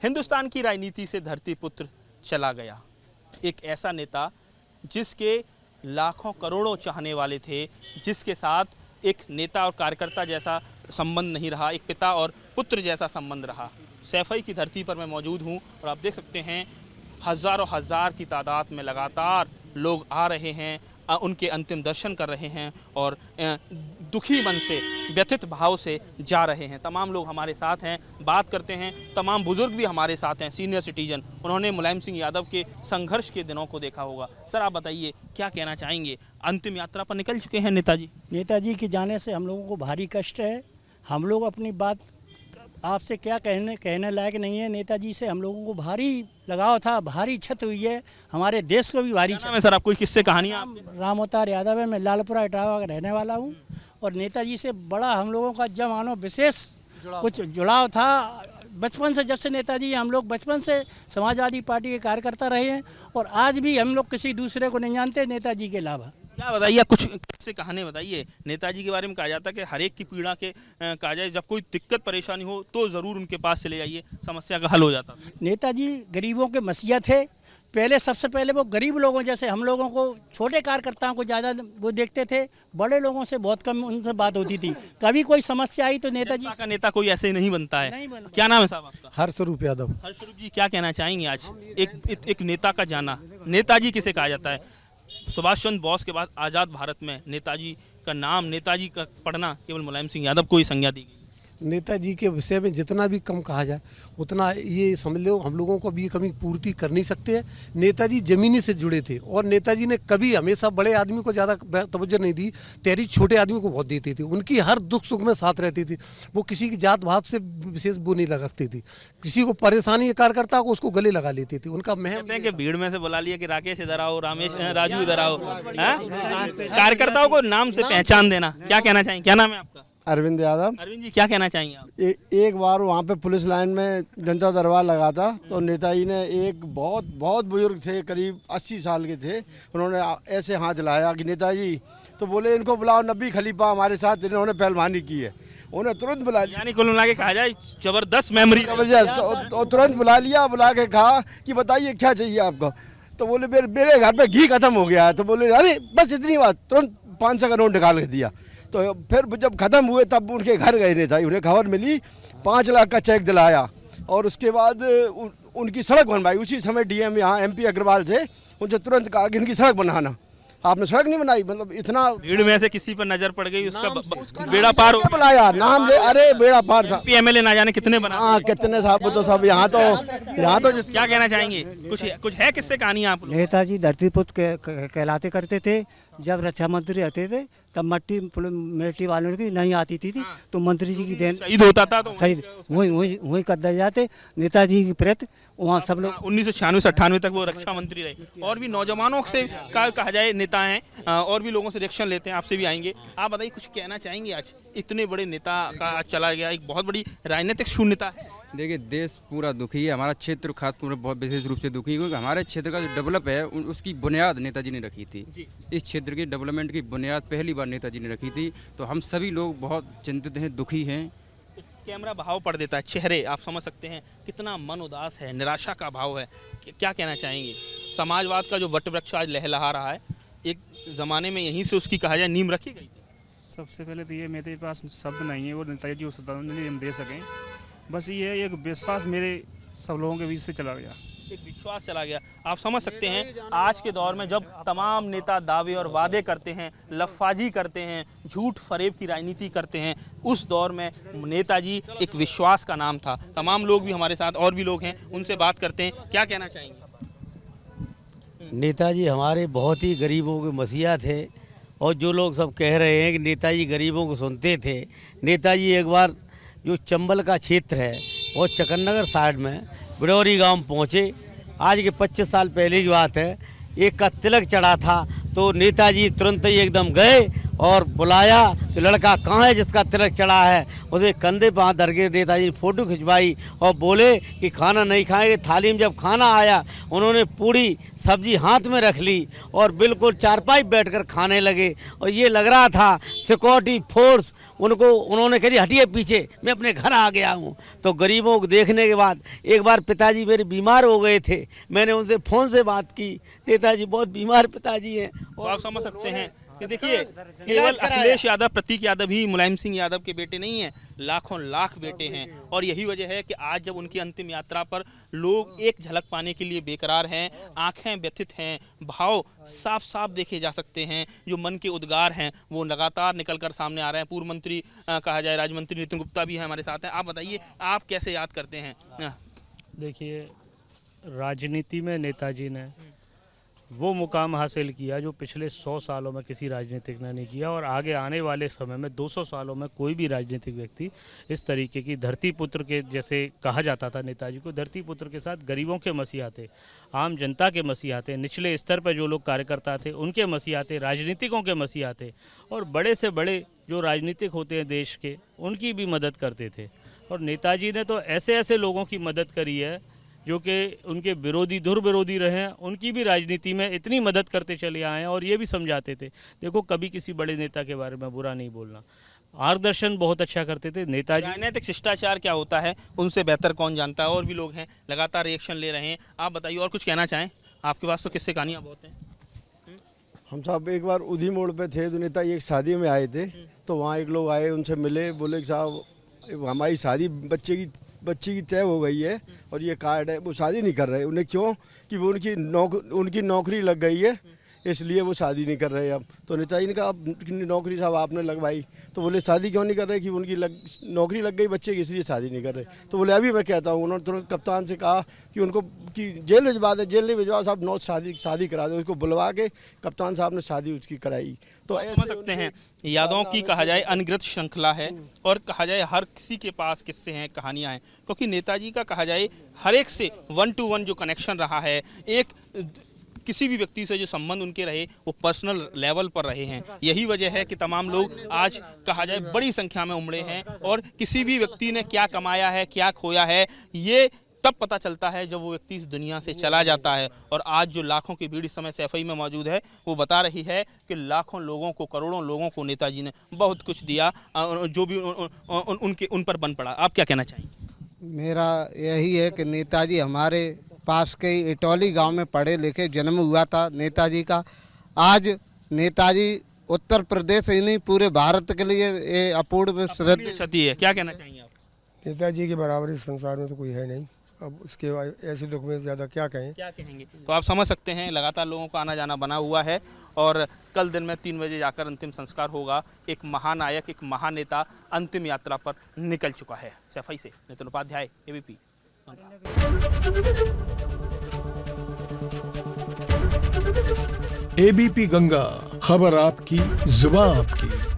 हिंदुस्तान की राजनीति से धरती पुत्र चला गया, एक ऐसा नेता जिसके लाखों करोड़ों चाहने वाले थे, जिसके साथ एक नेता और कार्यकर्ता जैसा संबंध नहीं रहा, एक पिता और पुत्र जैसा संबंध रहा। सैफई की धरती पर मैं मौजूद हूँ और आप देख सकते हैं हज़ारों हज़ार की तादाद में लगातार लोग आ रहे हैं, उनके अंतिम दर्शन कर रहे हैं और दुखी मन से, व्यथित भाव से जा रहे हैं। तमाम लोग हमारे साथ हैं, बात करते हैं। तमाम बुजुर्ग भी हमारे साथ हैं, सीनियर सिटीजन। उन्होंने मुलायम सिंह यादव के संघर्ष के दिनों को देखा होगा। सर, आप बताइए क्या कहना चाहेंगे? अंतिम यात्रा पर निकल चुके हैं नेताजी। नेताजी के जाने से हम लोगों को भारी कष्ट है। हम लोग अपनी बात आपसे क्या कहने लायक नहीं है। नेताजी से हम लोगों को भारी लगाव था, भारी क्षति हुई है, हमारे देश को भी भारी क्षति है। सर, आप कोई किस्से कहानियाँ? राम अवतार यादव है, मैं लालपुरा इटावा का रहने वाला हूँ और नेताजी से बड़ा हम लोगों का जब मानो विशेष कुछ जुड़ाव था बचपन से। जब से नेताजी, हम लोग बचपन से समाजवादी पार्टी के कार्यकर्ता रहे हैं और आज भी हम लोग किसी दूसरे को नहीं जानते नेताजी के अलावा। क्या बताइए, कुछ किस्से कहानी बताइए। नेताजी के बारे में कहा जाता है कि हर एक की पीड़ा के कहा जाए, जब कोई दिक्कत परेशानी हो तो ज़रूर उनके पास चले जाइए, समस्या का हल हो जाता। नेताजी गरीबों के मसीहा थे। पहले सबसे पहले वो गरीब लोगों जैसे हम लोगों को, छोटे कार्यकर्ताओं को ज़्यादा वो देखते थे, बड़े लोगों से बहुत कम उनसे बात होती थी। कभी कोई समस्या आई तो नेताजी का नेता कोई ऐसे ही नहीं बनता है। नहीं बनता। क्या नाम है साहब आपका? हर्षरूप यादव। हर्षरूप जी, क्या कहना चाहेंगे आज एक नेता का जाना? नेताजी किसे कहा जाता है? सुभाष चंद्र बोस के बाद आज़ाद भारत में नेताजी का नाम, नेताजी का पढ़ना केवल मुलायम सिंह यादव को ही संज्ञा दी गई। नेताजी के विषय में जितना भी कम कहा जाए उतना ये समझ लो हम लोगों को भी ये कमी पूर्ति कर नहीं सकते हैं। नेताजी ज़मीनी से जुड़े थे और नेताजी ने कभी हमेशा बड़े आदमी को ज़्यादा तवज्जो नहीं दी, तेरी छोटे आदमी को बहुत देती थी। उनकी हर दुख सुख में साथ रहती थी। वो किसी की जात भाव से विशेष वो नहीं लगाती थी। किसी को परेशानी कार्यकर्ता को उसको गले लगा लेती थी। उनका कहते हैं कि भीड़ में से बुला लिया कि राकेश इधर आओ, रामेश राजू इधर आओ। कार्यकर्ताओं को नाम से पहचान देना, क्या कहना चाहेंगे? क्या नाम है आपका? अरविंद यादव। अरविंद जी, क्या कहना चाहेंगे आप? एक बार वहाँ पे पुलिस लाइन में जनता दरबार लगा था तो नेताजी ने, एक बहुत बुजुर्ग थे, करीब 80 साल के थे, उन्होंने ऐसे हाथ हिलाया कि नेताजी, तो बोले इनको बुलाओ, नबी खलीफा हमारे साथ इन्होंने पहलवानी की है। उन्हें तुरंत बुला लिया, यानी कुल मिला के कहा जाए जबरदस्त मेमोरी, जबरदस्त। और तुरंत बुला लिया, बुला के कहा कि बताइए क्या चाहिए आपको। तो बोले मेरे घर पे घी खत्म हो गया है। तो बोले अरे बस इतनी बात, तुरंत 500 का नोट निकाल के दिया। तो फिर जब खत्म हुए तब उनके घर गए नेताजी, उन्हें खबर मिली, 5 लाख का चेक दिलाया और उसके बाद उनकी सड़क बनवाई। उसी समय डीएम यहाँ MP अग्रवाल थे, उनसे तुरंत कहा कि इनकी सड़क बनाना। आपने सड़क नहीं बनाई, मतलब इतना भीड़ में से किसी पर नजर पड़ गई, उसका बेड़ा पार हो बुलाया, नाम ले, अरे बेड़ा पार साहब। MLA ना जाने कितने बना। हाँ, कितने साहब तो सब यहाँ तो क्या कहना चाहेंगे? कुछ है किससे कहानी आप लोग? नेताजी धरती पुत्र कहलाते करते थे। जब रक्षा मंत्री रहते थे तब मिलिट्री वालों की नहीं आती थी तो मंत्री जी की देन शहीद होता था तो शहीद वही कर दिए जाते। नेताजी की प्रति वहाँ सब लोग 1996 से 98 तक वो रक्षा मंत्री रहे। और भी नौजवानों से कहा जाए नेता हैं, और भी लोगों से रिएक्शन लेते हैं, आपसे भी आएंगे। आप बताइए, कुछ कहना चाहेंगे? आज इतने बड़े नेता का चला गया, एक बहुत बड़ी राजनीतिक शून्यता है। देखिए, देश पूरा दुखी है, हमारा क्षेत्र खासकर बहुत विशेष रूप से दुखी है, क्योंकि हमारे क्षेत्र का जो डेवलप है उसकी बुनियाद नेताजी ने रखी थी। इस क्षेत्र के डेवलपमेंट की बुनियाद पहली बार नेताजी ने रखी थी। तो हम सभी लोग बहुत चिंतित हैं, दुखी हैं। कैमरा भाव पड़ देता है, चेहरे आप समझ सकते हैं कितना मन उदास है, निराशा का भाव है। क्या कहना चाहेंगे? समाजवाद का जो वटवृक्ष आज लहलहा रहा है, एक ज़माने में यहीं से उसकी कहा जाए नींव रखी गई थी। सबसे पहले तो ये मेरे पास शब्द नहीं है वो नेताजी को श्रद्धांजलि हम दे सकें। बस ये एक विश्वास मेरे सब लोगों के बीच से चला गया, एक विश्वास चला गया। आप समझ सकते हैं आज के दौर में जब तमाम नेता दावे और वादे करते हैं, लफाजी करते हैं, झूठ फरेब की राजनीति करते हैं, उस दौर में नेताजी एक विश्वास का नाम था। तमाम लोग भी हमारे साथ, और भी लोग हैं, उनसे बात करते हैं। क्या कहना चाहेंगे? नेताजी हमारे बहुत ही गरीबों के मसीहा थे और जो लोग सब कह रहे हैं कि नेताजी गरीबों को सुनते थे, नेताजी एक बार जो चंबल का क्षेत्र है और चकन्नगर साइड में बिडौरी गांव पहुंचे। आज के 25 साल पहले की बात है। एक का तिलक चढ़ा था तो नेताजी तुरंत ही एकदम गए और बुलाया कि लड़का कहाँ है जिसका तिलक चढ़ा है। उसे कंधे पर हाथ धर के नेताजी ने फ़ोटो खिंचवाई और बोले कि खाना नहीं खाएंगे। थाली में जब खाना आया उन्होंने पूरी सब्जी हाथ में रख ली और बिल्कुल चारपाई बैठकर खाने लगे। और ये लग रहा था सिक्योरिटी फोर्स उनको, उन्होंने कह दिया हटिए पीछे, मैं अपने घर आ गया हूँ। तो गरीबों को देखने के बाद एक बार पिताजी मेरे बीमार हो गए थे, मैंने उनसे फ़ोन से बात की, नेताजी बहुत बीमार पिताजी हैं। तो आप समझ सकते हैं कि देखिए केवल अखिलेश यादव, प्रतीक यादव ही मुलायम सिंह यादव के बेटे नहीं हैं, लाखों लाख बेटे हैं। और यही वजह है कि आज जब उनकी अंतिम यात्रा पर लोग एक झलक पाने के लिए बेकरार हैं, आंखें व्यथित हैं, भाव साफ साफ देखे जा सकते हैं, जो मन के उद्गार हैं वो लगातार निकल कर सामने आ रहे हैं। पूर्व मंत्री कहा जाए राज्य मंत्री नितिन गुप्ता भी हमारे साथ हैं। आप बताइए आप कैसे याद करते हैं? देखिए, राजनीति में नेताजी ने वो मुकाम हासिल किया जो पिछले 100 सालों में किसी राजनीतिक ने नहीं किया, और आगे आने वाले समय में 200 सालों में कोई भी राजनीतिक व्यक्ति इस तरीके की धरती पुत्र के, जैसे कहा जाता था नेताजी को, धरती पुत्र के साथ गरीबों के मसीहा थे, आम जनता के मसीहा थे, निचले स्तर पर जो लोग कार्यकर्ता थे उनके मसीहा थे, राजनीतिकों के मसीहा थे, और बड़े से बड़े जो राजनीतिक होते हैं देश के उनकी भी मदद करते थे। और नेताजी ने तो ऐसे ऐसे लोगों की मदद करी है जो कि उनके विरोधी, दुर्विरोधी रहे हैं, उनकी भी राजनीति में इतनी मदद करते चले आए हैं। और ये भी समझाते थे, देखो कभी किसी बड़े नेता के बारे में बुरा नहीं बोलना। मार्गदर्शन बहुत अच्छा करते थे नेताजी। राजनीतिक शिष्टाचार क्या होता है उनसे बेहतर कौन जानता है। और भी लोग हैं लगातार रिएक्शन ले रहे हैं, आप बताइए और कुछ कहना चाहें? आपके पास तो किस्से कहानियाँ बहुत हैं। हम साहब एक बार उधी मोड़ पे थे तो नेताजी एक शादी में आए थे, तो वहाँ एक लोग आए, उनसे मिले, बोले कि साहब हमारी शादी बच्ची की तय हो गई है और ये कार्ड है, वो शादी नहीं कर रहे। उन्हें क्यों? कि वो उनकी नौकरी लग गई है, इसलिए वो शादी नहीं कर रहे अब। तो नेताजी ने कहा अब नौकरी साहब आपने लगवाई, तो बोले शादी क्यों नहीं कर रहे? कि उनकी नौकरी लग गई बच्चे की, इसलिए शादी नहीं कर रहे। तो बोले अभी मैं कहता हूँ। उन्होंने तुरंत कप्तान से कहा कि उनको कि जेल भिजवा दे। जेल नहीं भिजवा साहब, नौ शादी करा दे। उसको बुलवा के कप्तान साहब ने शादी उसकी कराई। तो समझ सकते हैं यादों की कहा जाए अनगिनत श्रृंखला है, और कहा जाए हर किसी के पास किस्से हैं, कहानियाँ हैं, क्योंकि नेताजी का कहा जाए हर एक से 1 to 1 जो कनेक्शन रहा है, एक किसी भी व्यक्ति से जो संबंध उनके रहे वो पर्सनल लेवल पर रहे हैं। यही वजह है कि तमाम लोग आज कहा जाए बड़ी संख्या में उमड़े हैं, और किसी भी व्यक्ति ने क्या कमाया है, क्या खोया है, ये तब पता चलता है जब वो व्यक्ति इस दुनिया से चला जाता है। और आज जो लाखों की भीड़ इस समय सैफई में मौजूद है वो बता रही है कि लाखों लोगों को, करोड़ों लोगों को नेताजी ने बहुत कुछ दिया, जो भी उन पर बन पड़ा। आप क्या कहना चाहेंगे? मेरा यही है कि नेताजी हमारे पास के इटौली गांव में पढ़े लिखे जन्म हुआ था नेताजी का। आज नेताजी उत्तर प्रदेश ही नहीं पूरे भारत के लिए ये अपूर्व क्षति है। क्या कहना चाहेंगे आप? नेताजी के बराबर इस संसार में तो कोई है नहीं। अब उसके ऐसे दुख में ज़्यादा क्या कहेंगे? तो आप समझ सकते हैं लगातार लोगों का आना जाना बना हुआ है, और कल दिन में 3 बजे जाकर अंतिम संस्कार होगा। एक महानायक, एक महानेता अंतिम यात्रा पर निकल चुका है। सफाई से नितिन उपाध्याय, ABP। ABP गंगा, खबर आपकी, जुबान आपकी।